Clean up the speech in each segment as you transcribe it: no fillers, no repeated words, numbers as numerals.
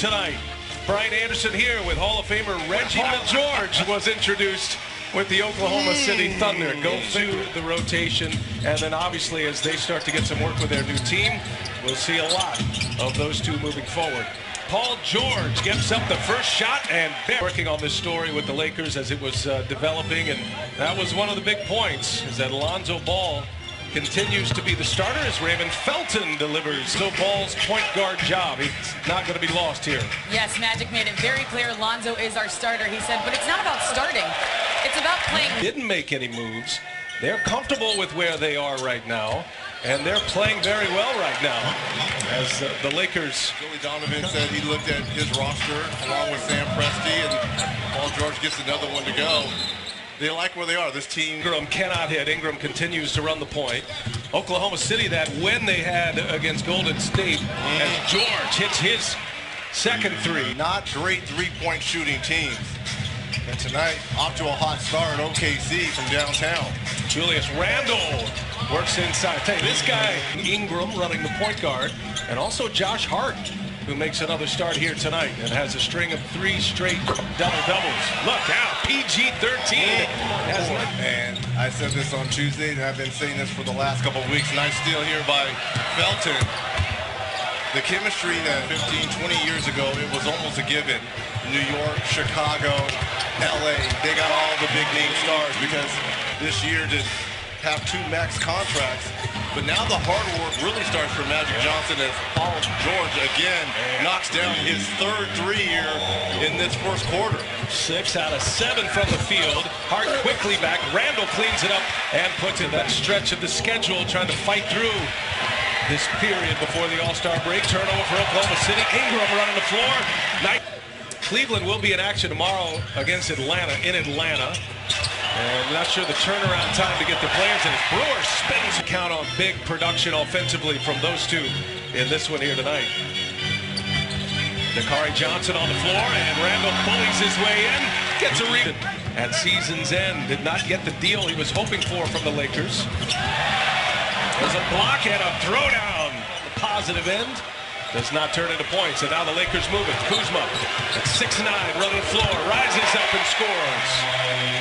tonight. Brian Anderson here with Hall of Famer Reggie George was introduced with the Oklahoma City Thunder. Go through the rotation, and then obviously as they start to get some work with their new team, we'll see a lot of those two moving forward. Paul George gets up the first shot, and working on this story with the Lakers as it was developing, and that was one of the big points, is that Lonzo Ball continues to be the starter as Raymond Felton delivers so Ball's point guard job. He's not going to be lost here. Yes, Magic made it very clear Lonzo is our starter, he said, but it's not about starting. It's about playing. Didn't make any moves. They're comfortable with where they are right now, and they're playing very well right now as the Lakers. Billy Donovan said he looked at his roster along with Sam Presti, and Paul George gets another one to go. They like where they are. This team. Ingram cannot hit. Ingram continues to run the point. Oklahoma City, that win they had against Golden State, as George hits his second three. Not great three-point shooting teams. And tonight, off to a hot start, OKC from downtown. Julius Randle works inside. Tell you, this guy, Ingram, running the point guard, and also Josh Hart, who makes another start here tonight and has a string of 3 straight double-doubles. Look out, PG-13. And I said this on Tuesday, and I've been saying this for the last couple of weeks. Nice steal here by Felton. The chemistry that 15, 20 years ago, it was almost a given. New York, Chicago, LA, they got all the big name stars because this year to have 2 max contracts. But now the hard work really starts for Magic Johnson as Paul George again knocks down his 3rd 3 here in this first quarter. 6 out of 7 from the field. Hart quickly back. Randle cleans it up and puts it that stretch of the schedule, trying to fight through this period before the All-Star break. Turnover for Oklahoma City. Ingram running the floor. Cleveland will be in action tomorrow against Atlanta in Atlanta. And not sure the turnaround time to get the players in. Brewers spins. Count on big production offensively from those two in this one here tonight. Dakari Johnson on the floor, and Randle bullies his way in. Gets a rebound. At season's end, did not get the deal he was hoping for from the Lakers. There's a block and a throwdown on the positive end. Does not turn into points, and now the Lakers move it. Kuzma at 6'9", running the floor, rises up and scores.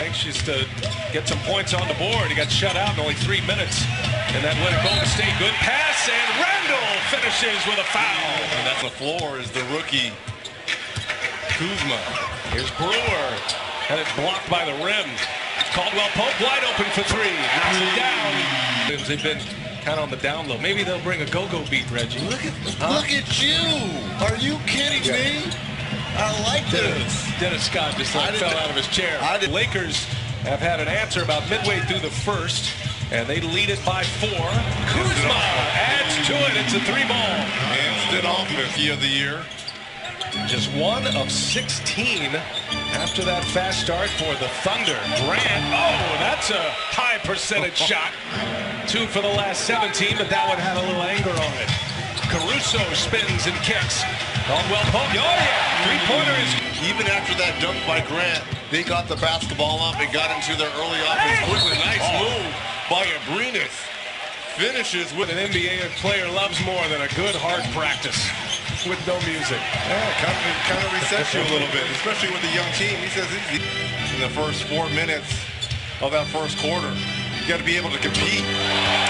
Anxious to get some points on the board. He got shut out in only 3 minutes. And that win at Golden State. Good pass, and Randle finishes with a foul. And that's the floor is the rookie Kuzma. Here's Brewer, and it's blocked by the rim. Caldwell Pope wide open for 3. Knocks it down. They've been kind of on the down low. Maybe they'll bring a go-go beat, Reggie. Look at you! Are you kidding me? I like this. Dennis Scott just fell out of his chair. The Lakers have had an answer about midway through the first, and they lead it by 4. Kuzma adds to it. It's a 3-ball. Instant offense of the year. Just 1 of 16 after that fast start for the Thunder. Grant, that's a high percentage shot. 2 for the last 17, but that one had a little anger on it. Caruso spins and kicks. Caldwell Pope, three-pointer is... Even after that dunk by Grant, they got the basketball up and got into their early offense quickly. Nice move by Abrines. Finishes with an NBA player loves more than a good hard practice with no music. Yeah, kind of resets you a little bit, especially with a young team. He says in the first 4 minutes of that first quarter, you got to be able to compete.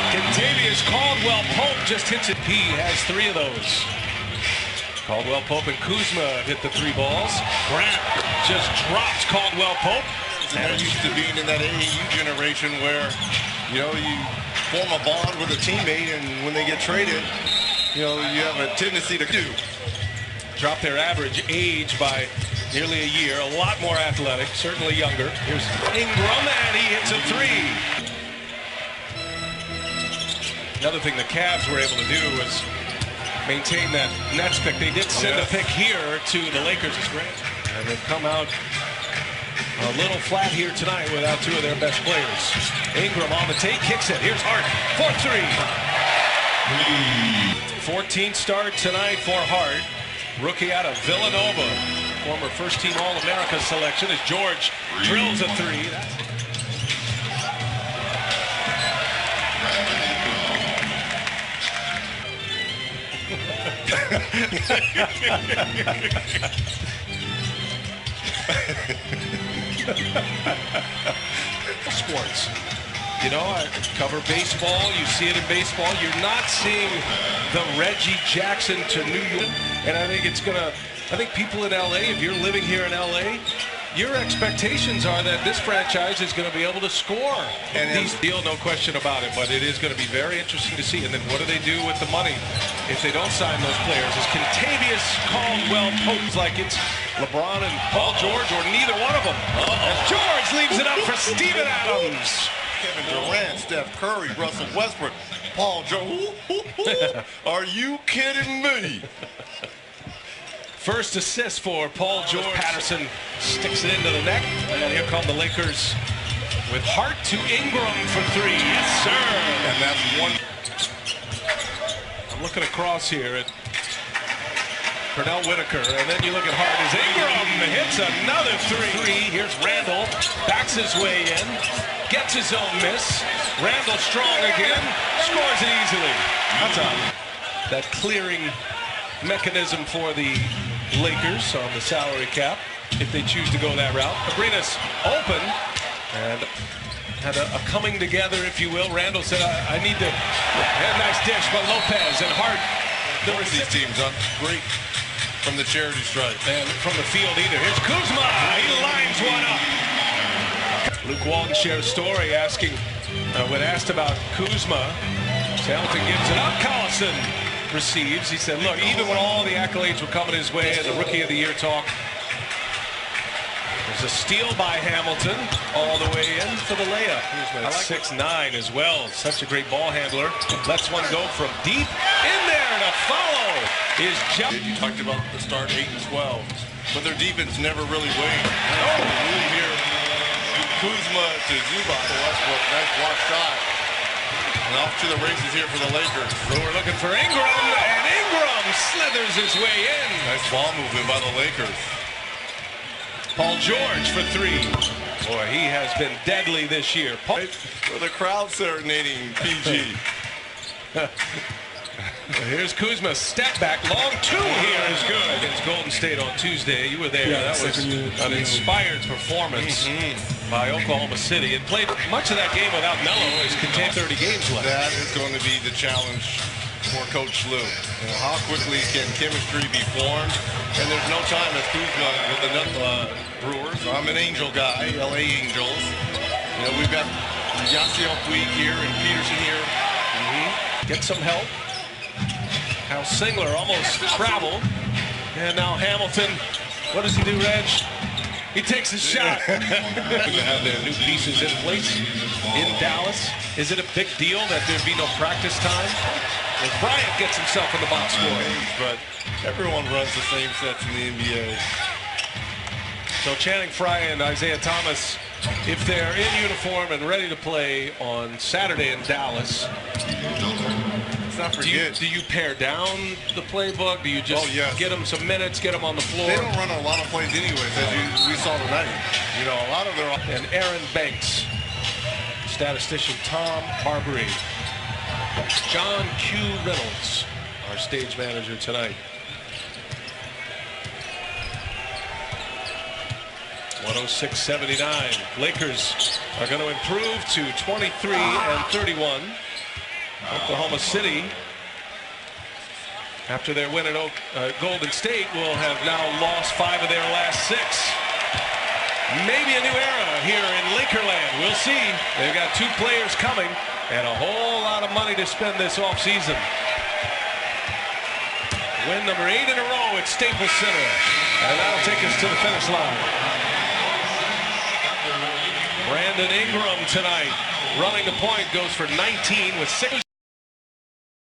Contavious Caldwell Pope just hits it. He has 3 of those. Caldwell Pope and Kuzma hit the 3 balls. Grant just drops Caldwell Pope. And they're used to being in that AAU generation where, you form a bond with a teammate, and when they get traded, you have a tendency to drop their average age by nearly a year. A lot more athletic, certainly younger. Here's Ingram, and he hits a 3. Another thing the Cavs were able to do was maintain that Nets pick. They did send a pick here to the Lakers, and they've come out a little flat here tonight without 2 of their best players. Ingram on the take, kicks it. Here's Hart for 3. 14th start tonight for Hart. Rookie out of Villanova. Former first-team All-America selection as George drills a 3. Sports. You know, I cover baseball. You see it in baseball. You're not seeing the Reggie Jackson to New York. And I think I think people in LA, if you're living here in LA, your expectations are that this franchise is going to be able to score. And these deal, no question about it, but it is going to be very interesting to see. And then what do they do with the money if they don't sign those players? Is Kentavious Caldwell posed like it's LeBron and Paul George, or neither one of them? As George leaves it up for Steven Adams. Kevin Durant, Steph Curry, Russell Westbrook, Paul George. Are you kidding me? First assist for Paul George. Patterson sticks it into the net. And here come the Lakers with Hart to Ingram for three. Yes, sir. And that's one. I'm looking across here at Pernell Whitaker. And then you look at Hart as Ingram hits another three. Here's Randall. Backs his way in. Gets his own miss. Randall strong again. Scores it easily. That's that clearing mechanism for the Lakers on the salary cap if they choose to go that route. Abrinas open and had a coming together, if you will. Randall said, I need to have a nice dish, but Lopez and Hart. Both of these teams are great from the charity stripe. And from the field either. Here's Kuzma. He lines one up. Luke Walton shared a story asking, when asked about Kuzma, Hamilton gives it up. Collison receives. He said, look, even when all the accolades were coming his way and the Rookie of the Year talk, there's a steal by Hamilton all the way in for the layup. I like 6'9" as well. Such a great ball handler. Lets one go from deep in there, and a follow is Jeff. You talked about the start 8 and 12, but their defense never really waned. Oh, move here. Kuzma to Zubac. Westbrook, nice block shot. And off to the races here for the Lakers. Brewer looking for Ingram, and Ingram slithers his way in. Nice ball movement by the Lakers. Paul George for three. Boy, he has been deadly this year. For the crowd serenading PG. Here's Kuzma, step back, long two here is good. Against Golden State on Tuesday. You were there. Yeah, that was an inspired performance by Oklahoma City. It played much of that game without Melo. It's contained 30 games left. That is going to be the challenge for Coach Lue. You know, how quickly can chemistry be formed? And there's no time as Kuzma with the Brewers. I'm an Angel guy, LA Angels. You know, we've got Yasiel Puig here and Peterson here. Get some help. Hal Singler almost traveled. And now Hamilton. What does he do, Reg? He takes a shot. To have their new pieces in place in Dallas. Is it a big deal that there'd be no practice time? As Bryant gets himself in the box score. But everyone runs the same sets in the NBA. So Channing Frye and Isaiah Thomas, if they're in uniform and ready to play on Saturday in Dallas, do you pare down the playbook? Do you just get them some minutes, get them on the floor? They don't run a lot of plays anyways, as we saw tonight. You know, a lot of their... And Aaron Banks, statistician Tom Barbary, John Q. Reynolds, our stage manager tonight. 106-79. Lakers are going to improve to 23-31. Oklahoma City, after their win at Golden State, will have now lost 5 of their last 6. Maybe a new era here in Lakerland. We'll see. They've got 2 players coming and a whole lot of money to spend this offseason. Win number 8 in a row at Staples Center. And that'll take us to the finish line. Brandon Ingram tonight running the point, goes for 19 with 6.